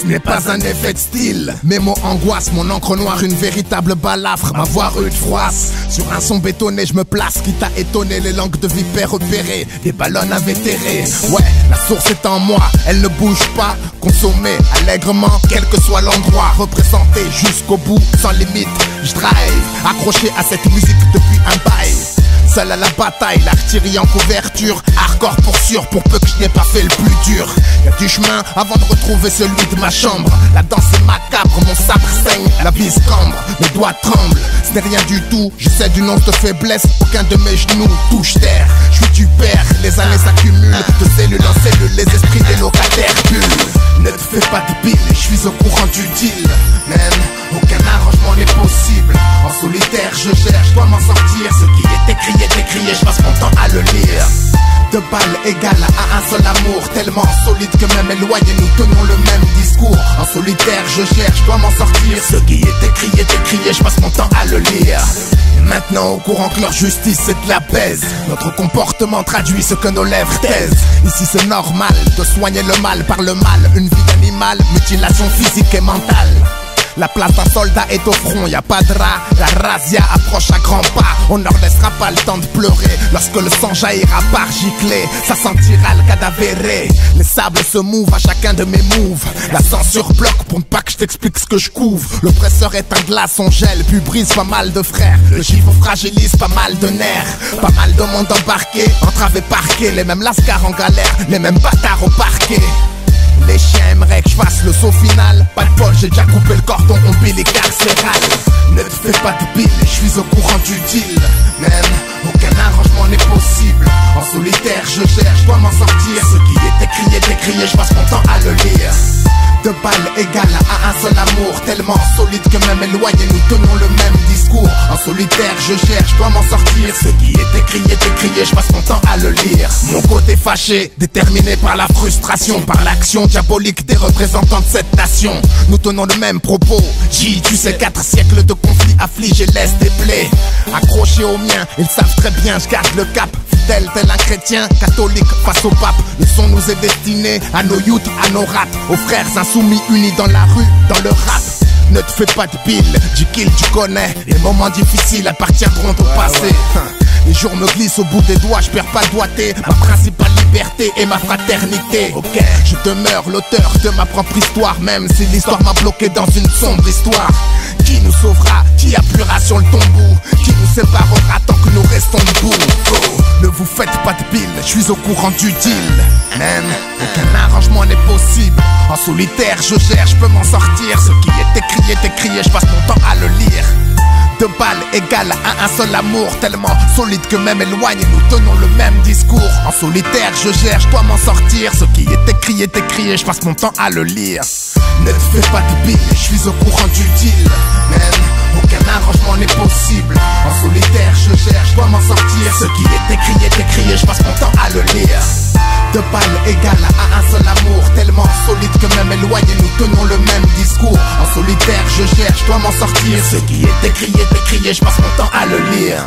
Ce n'est pas un effet de style. Mes mots angoissent, mon encre noire, une véritable balafre. Ma voix rude froisse. Sur un son bétonné, je me place, quitte à étonner les langues de vipères repérées. Des ballons invétérés. Ouais, la source est en moi, elle ne bouge pas. Consommée allègrement, quel que soit l'endroit. Représenté jusqu'au bout, sans limite. Je drive, accroché à cette musique depuis un bail. Seul à la bataille, l'artillerie en couverture. Hardcore pour sûr, pour peu que je n'ai pas fait le plus dur. Y'a du chemin avant de retrouver celui de ma chambre. La danse est macabre, mon sabre saigne, la bise cambre, mes doigts tremblent. Ce n'est rien du tout, je sais d'une once de faiblesse. Aucun de mes genoux touche terre. Je suis du père, les années s'accumulent. De cellule en cellule, les esprits des locataires bullent. Ne te fais pas de bile, je suis au courant du deal. Même, aucun arrangement n'est possible. En solitaire, je cherche, je dois m'en sortir. Ce qui est écrit est écrit et je passe mon temps à le lire. Deux balles égales à un seul amour. Tellement solide que même éloigné, nous tenons le même discours. En solitaire, je cherche, je dois m'en sortir. Ce qui est écrit et je passe mon temps à le lire. Maintenant au courant que leur justice c'est de la baise. Notre comportement traduit ce que nos lèvres taisent. Ici c'est normal de soigner le mal par le mal. Une vie d'animal, mutilation physique et mentale. La place d'un soldat est au front, y a pas de rat. La razzia approche à grands pas. On ne leur laissera pas le temps de pleurer. Lorsque le sang jaillira par giclée, ça sentira le cadavéré. Les sables se mouvent à chacun de mes moves. La censure bloque pour ne pas que je t'explique ce que je couvre. L'oppresseur est un glaçon gel, puis brise pas mal de frères. Le chiffre fragilise pas mal de nerfs. Pas mal de monde embarqué, entravé parqué. Les mêmes lascars en galère, les mêmes bâtards au parquet. Les chiens aimeraient que je fasse le saut final. Pas de bol, j'ai déjà coupé le cordon ombilical carcéral. Ne te fais pas de bile, je suis au courant du deal. Même, aucun arrangement n'est possible. En solitaire, je cherche, je dois m'en sortir. Ce qui est écrit et je passe mon temps à le lire. Deux balles égales à un seul amour. Tellement solide que même éloigné, nous tenons le même discours. En solitaire, je cherche, je dois m'en sortir. Ce qui est écrit et je passe mon temps à le lire. Mon côté fâché, déterminé par la frustration, par l'action diabolique des représentants de cette nation. Nous tenons le même propos. Tu sais, 4 siècles de conflits affligent et laissent des plaies. Accrochés aux miens, ils savent très bien, je garde le cap. Tel un chrétien, catholique face au pape. Le son nous est destiné à nos youths, à nos rats. Aux frères insoumis unis dans la rue, dans le rap. Ne te fais pas de pile, du kill tu connais. Les moments difficiles appartiendront au passé. Les jours me glissent au bout des doigts, je perds pas le doigté. Ma principale liberté est ma fraternité. Ok, je demeure l'auteur de ma propre histoire, même si l'histoire m'a bloqué dans une sombre histoire. Qui nous sauvera, qui appuiera sur le tombeau, qui nous séparera tant que nous restons debout. Oh, ne vous faites pas de bile, je suis au courant du deal. Même, aucun arrangement n'est possible. En solitaire, je cherche, je peux m'en sortir. Ce qui est écrit et je passe mon temps à le lire. Deux balles égales à un seul amour. Tellement solide que même éloigné, nous tenons le même discours. En solitaire, je cherche, je dois m'en sortir. Ce qui est écrit et je passe mon temps à le lire. Ne te fais pas de bile, je suis au courant du deal. Même, aucun arrangement n'est possible. En solitaire, je cherche, je dois m'en sortir. Ce qui est écrit et je passe mon temps à le lire. Deux balles égales à un seul amour. Tellement solide que même éloigné, nous tenons le même discours. En solitaire, je cherche, je dois m'en sortir. Ce qui est écrit et je passe mon temps à le lire.